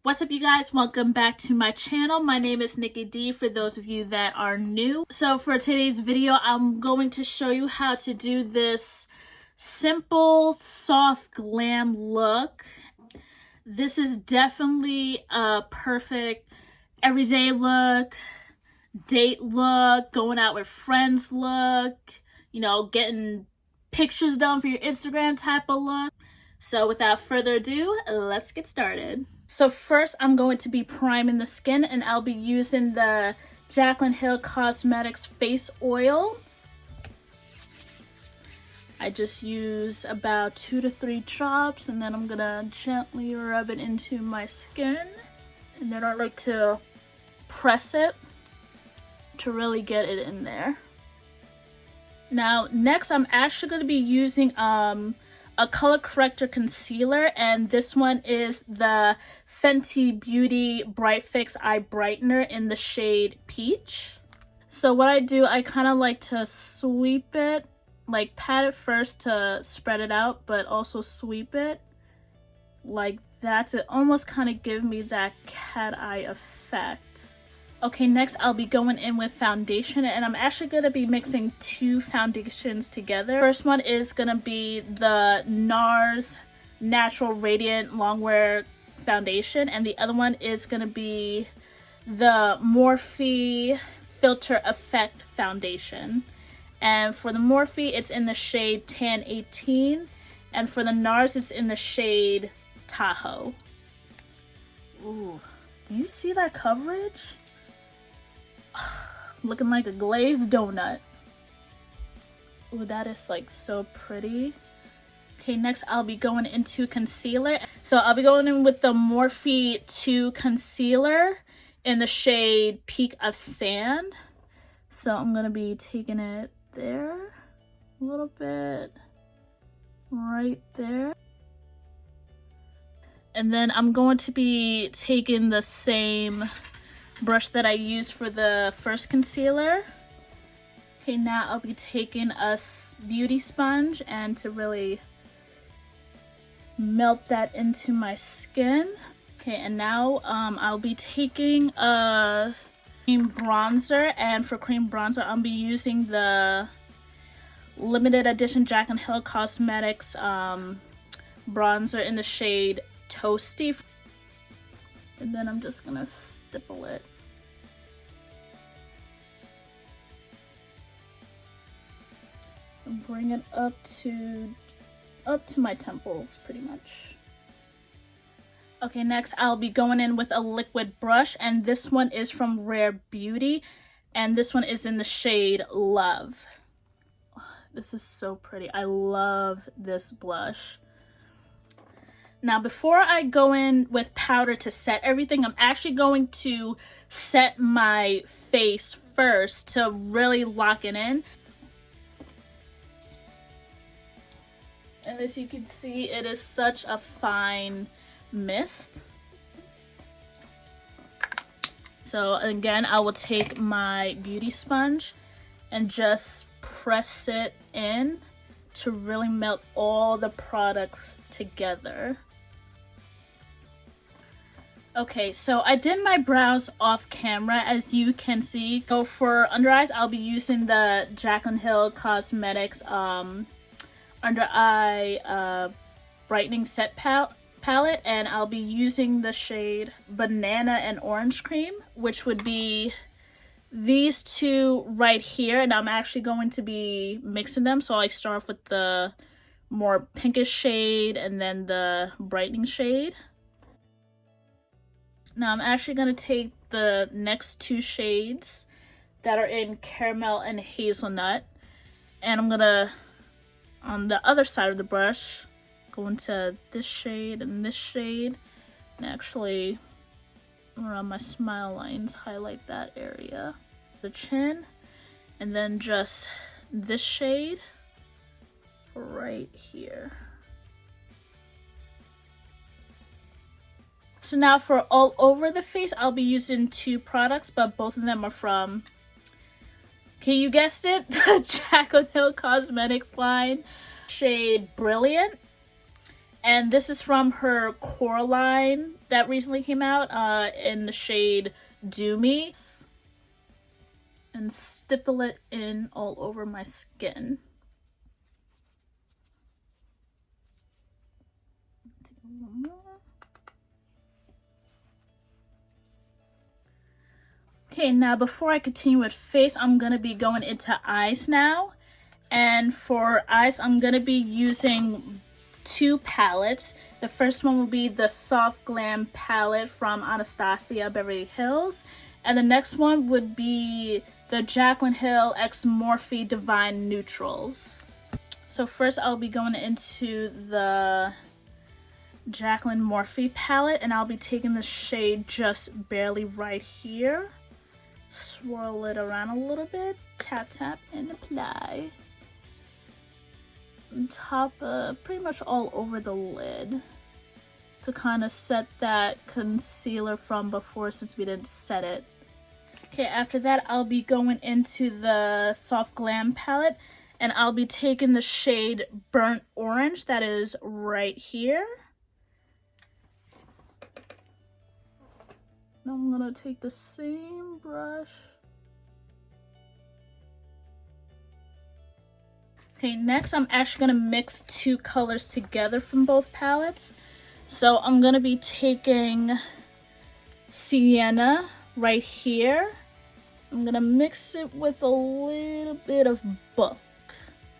What's up, you guys? Welcome back to my channel. My name is Nikki D for those of you that are new. So for today's video, I'm going to show you how to do this simple, soft glam look. This is definitely a perfect everyday look, date look, going out with friends look, you know, getting pictures done for your Instagram type of look. So without further ado, let's get started. So first I'm going to be priming the skin, and I'll be using the Jaclynhill Cosmetics face oil. I just use about 2 to 3 drops, and then I'm gonna gently rub it into my skin. And then I like to press it to really get it in there. Now next I'm actually going to be using a color corrector concealer, and this one is the Fenty Beauty Bright Fix Eye Brightener in the shade Peach. So what I do, I kind of like to sweep it, like pat it first to spread it out, but also sweep it like that to almost kind of give me that cat eye effect. Okay, next I'll be going in with foundation, and I'm actually going to be mixing 2 foundations together. First one is going to be the NARS Natural Radiant Longwear Foundation, and the other one is going to be the Morphe Filter Effect Foundation. And for the Morphe, it's in the shade Tan 18, and for the NARS, it's in the shade Tahoe. Ooh, do you see that coverage? Looking like a glazed donut. Ooh, that is like so pretty. Okay, next I'll be going into concealer. So I'll be going in with the Morphe 2 concealer in the shade Peak of Sand. So I'm gonna be taking it there, a little bit right there. And then I'm going to be taking the same brush that I used for the first concealer. Okay, now I'll be taking a beauty sponge and to really melt that into my skin. Okay, and now I'll be taking a cream bronzer, and for cream bronzer I'll be using the limited edition Jaclynhill Cosmetics bronzer in the shade Toasty. And then I'm just gonna stipple it. And bring it up to my temples pretty much. Okay, next I'll be going in with a liquid brush, and this one is from Rare Beauty, and this one is in the shade Love. This is so pretty. I love this blush. Now, before I go in with powder to set everything, I'm actually going to set my face first to really lock it in. And as you can see, it is such a fine mist. So again, I will take my beauty sponge and just press it in to really melt all the products together. Okay, so I did my brows off camera, as you can see. So for under eyes, I'll be using the Jaclynhill Cosmetics under eye brightening set palette, and I'll be using the shade Banana and Orange Cream, which would be these 2 right here, and I'm actually going to be mixing them. So I start off with the more pinkish shade and then the brightening shade. Now I'm actually going to take the next 2 shades that are in Caramel and Hazelnut, and I'm going to, on the other side of the brush, go into this shade and this shade, and actually around my smile lines highlight that area, the chin, and then just this shade right here. So now for all over the face, I'll be using 2 products, but both of them are from, okay, you guessed it, the Jaclynhill Cosmetics line, shade Brilliant. And this is from her Coraline that recently came out in the shade Do Me, and stipple it in all over my skin. Okay, now before I continue with face, I'm going to be going into eyes now. And for eyes, I'm going to be using two palettes. The first one will be the Soft Glam palette from Anastasia Beverly Hills. And the next one would be the Jaclynhill x Morphe Divine Neutrals. So first I'll be going into the Jaclyn Morphe palette, and I'll be taking the shade Just Barely right here. Swirl it around a little bit, tap tap, and apply. On top, pretty much all over the lid to kind of set that concealer from before, since we didn't set it. Okay, after that I'll be going into the Soft Glam palette, and I'll be taking the shade Burnt Orange that is right here. Now I'm gonna take the same brush. Okay, next I'm actually gonna mix two colors together from both palettes. So I'm gonna be taking Sienna right here. I'm gonna mix it with a little bit of Book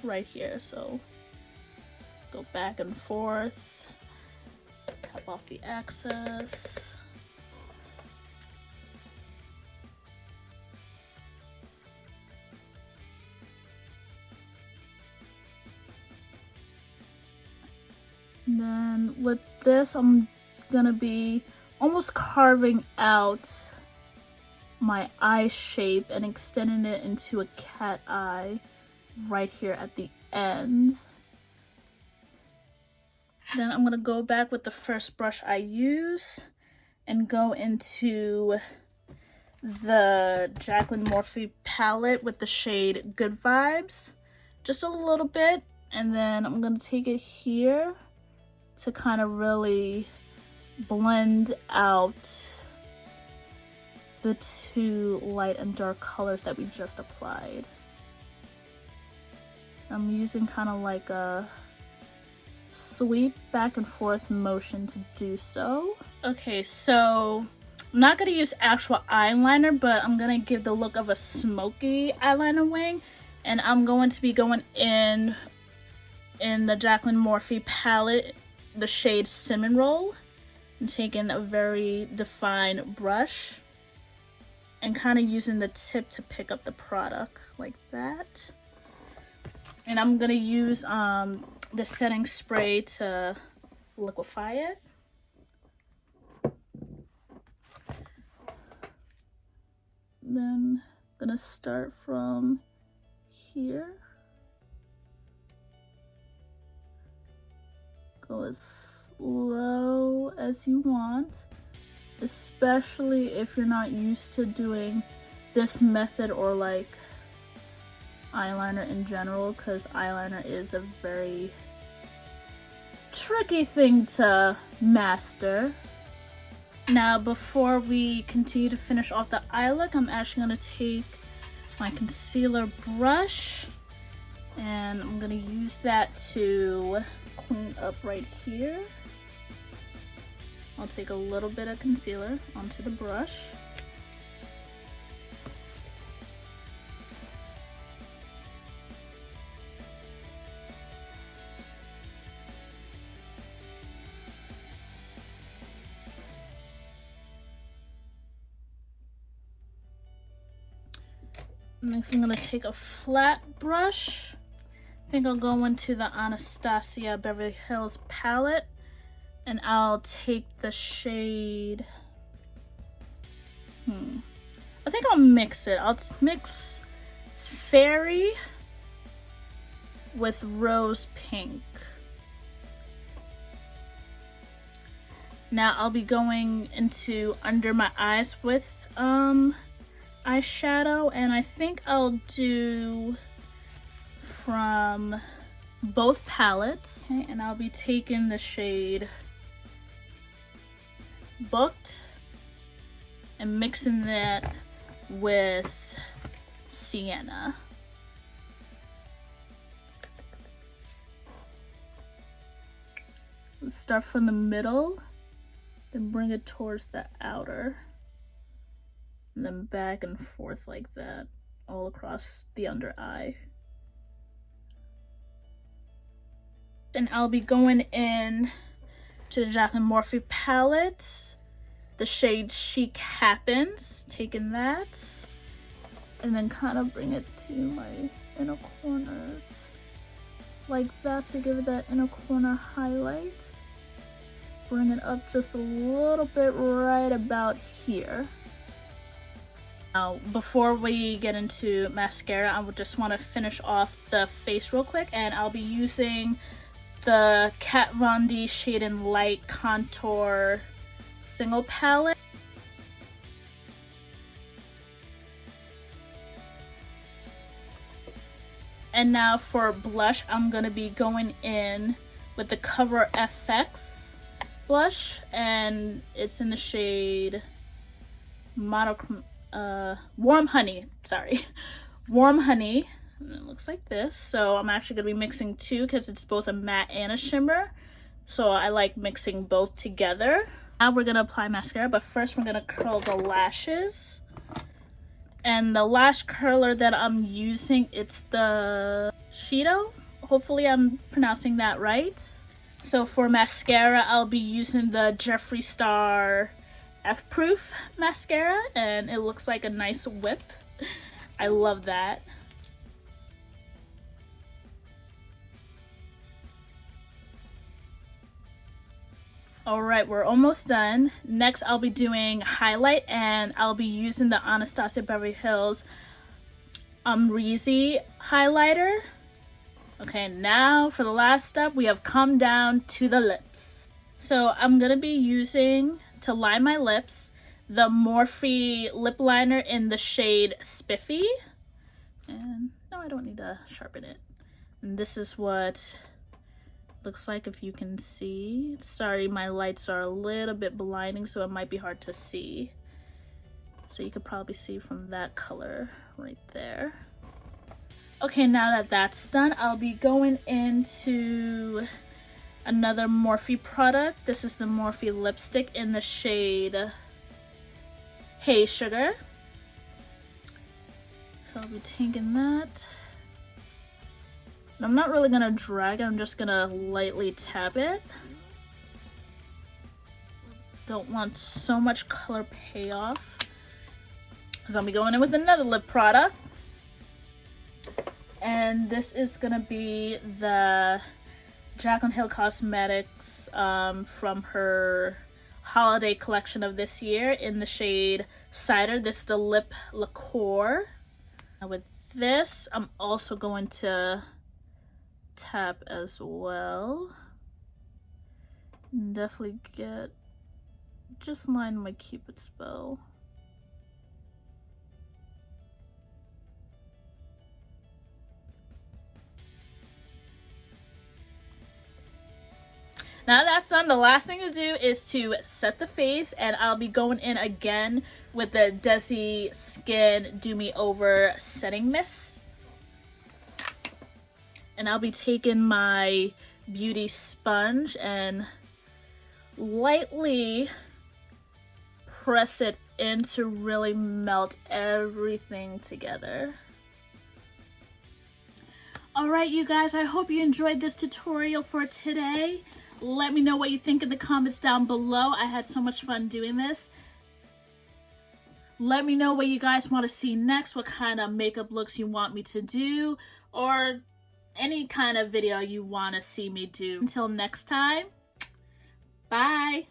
right here. So go back and forth, tap off the excess. And then with this, I'm gonna be almost carving out my eye shape and extending it into a cat eye right here at the end. Then I'm gonna go back with the first brush I use and go into the Jaclyn Morphe palette with the shade Good Vibes, just a little bit, and then I'm gonna take it here to kind of really blend out the two light and dark colors that we just applied. I'm using kind of like a sweep back and forth motion to do so. Okay, so I'm not going to use actual eyeliner, but I'm going to give the look of a smoky eyeliner wing, and I'm going to be going in the Jaclyn Morphe palette, the shade Cinnamon Roll, and taking a very defined brush and kind of using the tip to pick up the product like that. And I'm gonna use the setting spray to liquefy it. Then I'm gonna start from here. Go as slow as you want, especially if you're not used to doing this method or like eyeliner in general, because eyeliner is a very tricky thing to master. Now, before we continue to finish off the eye look, I'm actually going to take my concealer brush and I'm going to use that to clean up right here. I'll take a little bit of concealer onto the brush. Next, I'm going to take a flat brush. I think I'll go into the Anastasia Beverly Hills palette, and I'll take the shade, I think I'll mix it. I'll mix Fairy with Rose Pink. Now I'll be going into under my eyes with eyeshadow, and I think I'll do from both palettes. Okay, and I'll be taking the shade Booked and mixing that with Sienna. Let's start from the middle, then bring it towards the outer, and then back and forth like that all across the under eye. Then I'll be going in to the Jaclyn Morphe palette, the shade Chic Happens, taking that, and then kind of bring it to my inner corners like that to give it that inner corner highlight. Bring it up just a little bit right about here. Now, before we get into mascara, I would just want to finish off the face real quick, and I'll be using the Kat Von D Shade and Light Contour Single Palette. And now for blush, I'm going to be going in with the Cover FX blush, and it's in the shade Warm Honey, Warm Honey, and it looks like this. So I'm actually going to be mixing two because it's both a matte and a shimmer, so I like mixing both together. Now we're going to apply mascara, but first we're going to curl the lashes. And the lash curler that I'm using, it's the Shido. Hopefully I'm pronouncing that right. So for mascara, I'll be using the Jeffree Star F-Proof mascara, and it looks like a nice whip. I love that. Alright, we're almost done. Next, I'll be doing highlight, and I'll be using the Anastasia Beverly Hills Umreezy highlighter. Okay, now for the last step, we have come down to the lips. So I'm going to be using, to line my lips, the Morphe lip liner in the shade Spiffy. And no, I don't need to sharpen it. And this is what it looks like, if you can see. Sorry, my lights are a little bit blinding, so it might be hard to see. So you could probably see from that color right there. Okay, now that that's done, I'll be going into another Morphe product. This is the Morphe lipstick in the shade Hey Sugar. So I'll be taking that. And I'm not really gonna drag it, I'm just gonna lightly tap it. Don't want so much color payoff, because I'll be going in with another lip product. And this is gonna be the Jaclynhill Cosmetics from her holiday collection of this year in the shade Cider. This is the lip Laquaer. Now with this, I'm also going to tap as well. Definitely just line my Cupid's bow. Now that's done, the last thing to do is to set the face, and I'll be going in again with the Dezi Skin Do Me Over Setting Mist. And I'll be taking my beauty sponge and lightly press it in to really melt everything together. Alright you guys, I hope you enjoyed this tutorial for today. Let me know what you think in the comments down below. I had so much fun doing this. Let me know what you guys want to see next, what kind of makeup looks you want me to do, or any kind of video you want to see me do. Until next time, bye!